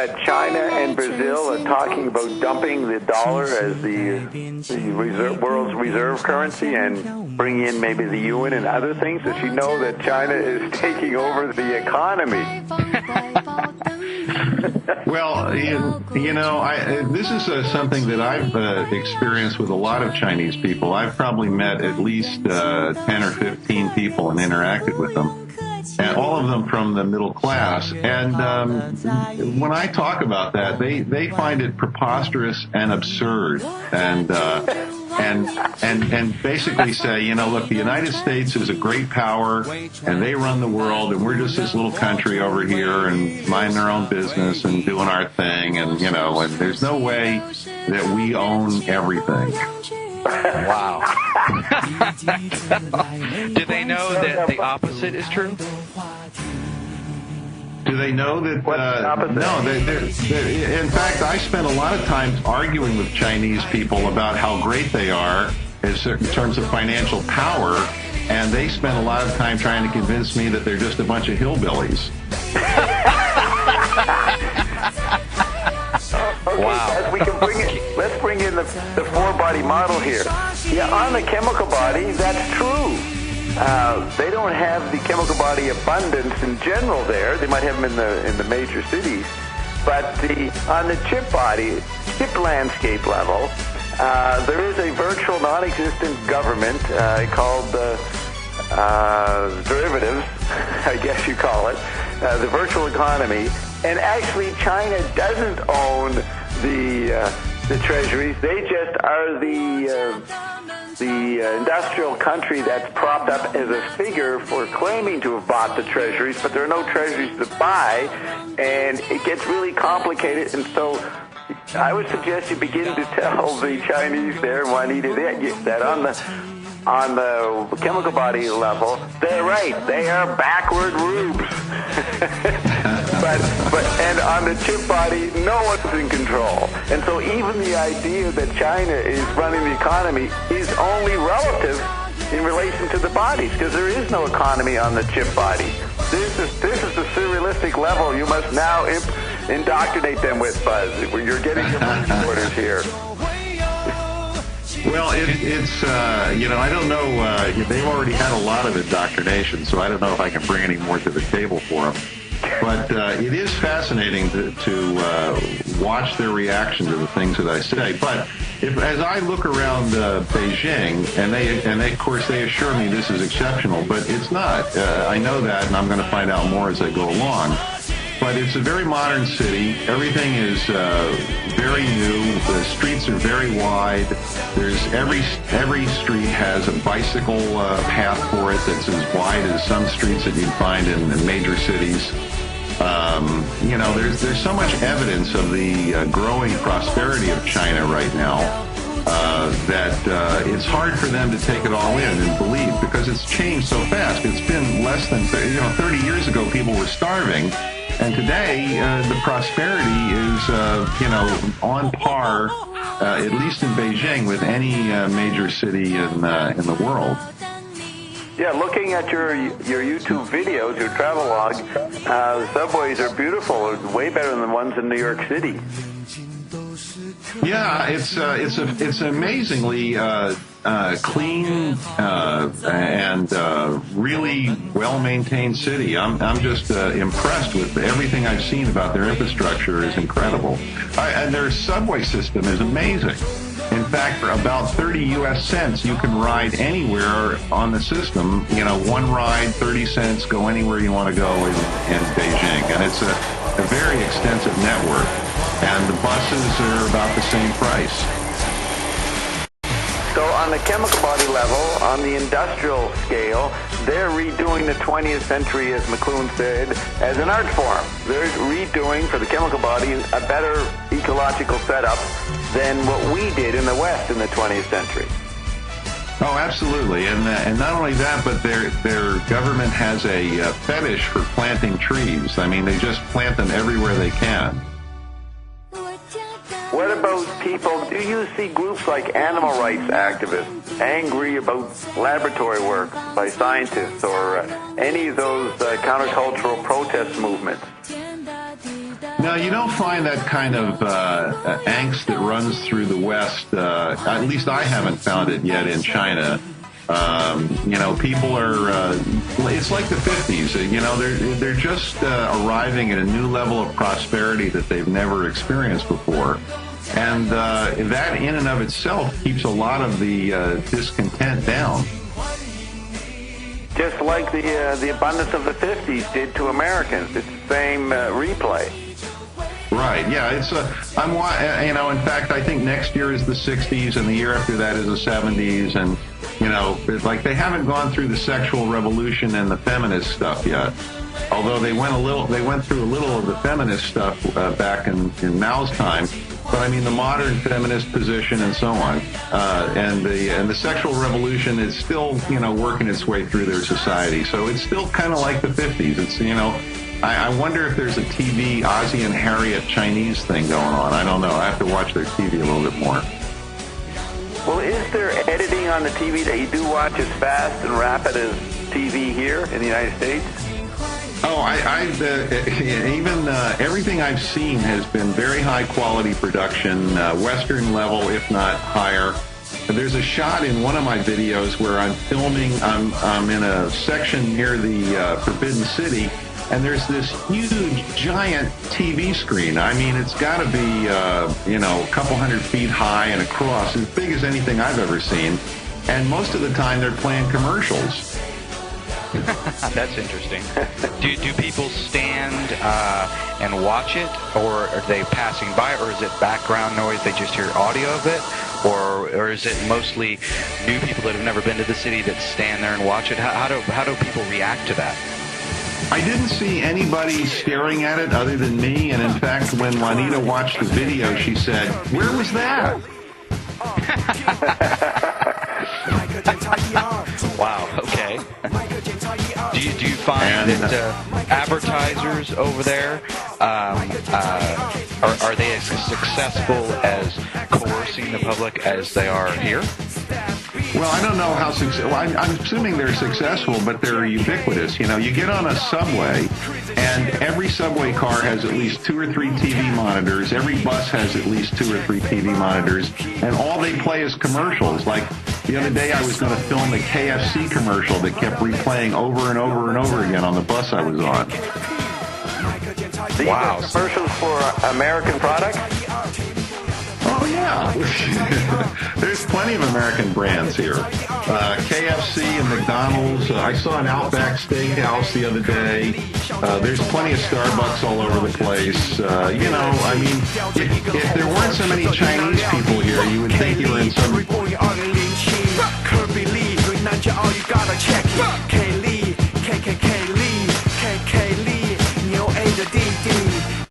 that China and Brazil are talking about dumping the dollar as the world's reserve currency and bringing in maybe the yuan and other things? Does she know that China is taking over the economy? Well, this is something that I've experienced with a lot of Chinese people. I've probably met at least 10 or 15 people and interacted with them. And all of them from the middle class. And when I talk about that, they find it preposterous and absurd, and basically say, look, the United States is a great power, and they run the world, and we're just this little country over here, and minding our own business and doing our thing, and and there's no way that we own everything. Wow. Do they know that the opposite is true? Do they know that? No. In fact, I spent a lot of time arguing with Chinese people about how great they are in terms of financial power, and they spent a lot of time trying to convince me that they're just a bunch of hillbillies. Wow. Let's bring in the four-body model here. Yeah, on the chemical body, that's true. They don't have the chemical body abundance in general there. They might have them in the major cities. But on the chip landscape level, there is a virtual non-existent government called derivatives, I guess you call it, the virtual economy. And actually, China doesn't own the treasuries. They just are the industrial country that's propped up as a figure for claiming to have bought the treasuries, but there are no treasuries to buy, and it gets really complicated. And so I would suggest you begin to tell the Chinese there, Juanita, that on the chemical body level, they're right. They are backward rubes. And on the chip body, no one's in control. And so even the idea that China is running the economy is only relative in relation to the bodies, because there is no economy on the chip body. This is the surrealistic level you must now indoctrinate them with, Buzz. You're getting your marching orders here. Well, it's I don't know. They've already had a lot of indoctrination, so I don't know if I can bring any more to the table for them. But it is fascinating to watch their reaction to the things that I say. But as I look around Beijing, and they of course they assure me this is exceptional, but it's not. I know that, and I'm going to find out more as I go along. But it's a very modern city. Everything is very new. The streets are very wide. There's every street has a bicycle path for it that's as wide as some streets that you'd find in major cities. There's so much evidence of the growing prosperity of China right now that it's hard for them to take it all in and believe, because it's changed so fast. It's been less than 30 years ago people were starving. And today, the prosperity is, on par, at least in Beijing, with any major city in the world. Yeah, looking at your YouTube videos, your travelogue, the subways are beautiful, way better than the ones in New York City. Yeah, it's amazingly clean and really well-maintained city. I'm just impressed with everything I've seen about their infrastructure. Is incredible, and their subway system is amazing. In fact, for about 30 U.S. cents, you can ride anywhere on the system. One ride, 30 cents, go anywhere you want to go in Beijing, and it's a very extensive network. And the buses are about the same price. So on the chemical body level, on the industrial scale, they're redoing the 20th century, as McLuhan said, as an art form. They're redoing, for the chemical body, a better ecological setup than what we did in the West in the 20th century. Oh, absolutely. And not only that, but their government has a fetish for planting trees. I mean, they just plant them everywhere they can. What about people? Do you see groups like animal rights activists angry about laboratory work by scientists, or any of those countercultural protest movements? No, you don't find that kind of angst that runs through the West. At least I haven't found it yet in China. People are. It's like the 50s. They're just arriving at a new level of prosperity that they've never experienced before, and that in and of itself keeps a lot of the discontent down. Just like the abundance of the 50s did to Americans. It's the same replay. Right. Yeah. In fact, I think next year is the 60s, and the year after that is the 70s, and it's like they haven't gone through the sexual revolution and the feminist stuff yet. Although they went through a little of the feminist stuff back in Mao's time. But I mean, the modern feminist position and so on, and the sexual revolution is still working its way through their society. So it's still kind of like the 50s. It's I wonder if there's a TV Ozzie and Harriet Chinese thing going on. I don't know. I have to watch their TV a little bit more. Well, is there editing on the TV that you do watch as fast and rapid as TV here in the United States? Oh, everything I've seen has been very high quality production, Western level, if not higher. There's a shot in one of my videos where I'm filming. I'm in a section near the Forbidden City, and there's this huge, giant TV screen. I mean, it's got to be a couple hundred feet high and across, as big as anything I've ever seen. And most of the time, they're playing commercials. That's interesting. Do people stand and watch it, or are they passing by, or is it background noise? They just hear audio of it, or is it mostly new people that have never been to the city that stand there and watch it? How do people react to that? I didn't see anybody staring at it other than me, and in fact, when Juanita watched the video, she said, "Where was that?" Wow. Okay. Do you find that advertisers over there are they as successful as coercing the public as they are here? Well, I don't know how successful. Well, I'm assuming they're successful, but they're ubiquitous. You get on a subway, and every subway car has at least 2 or 3 TV monitors. Every bus has at least 2 or 3 TV monitors, and all they play is commercials. Like the other day, I was going to film a KFC commercial that kept replaying over and over and over again on the bus I was on. Wow. Commercials for American products? Oh, yeah. There's plenty of American brands here. KFC and McDonald's. I saw an Outback Steakhouse the other day. There's plenty of Starbucks all over the place. I mean, if there weren't so many Chinese people here, you would think you were in some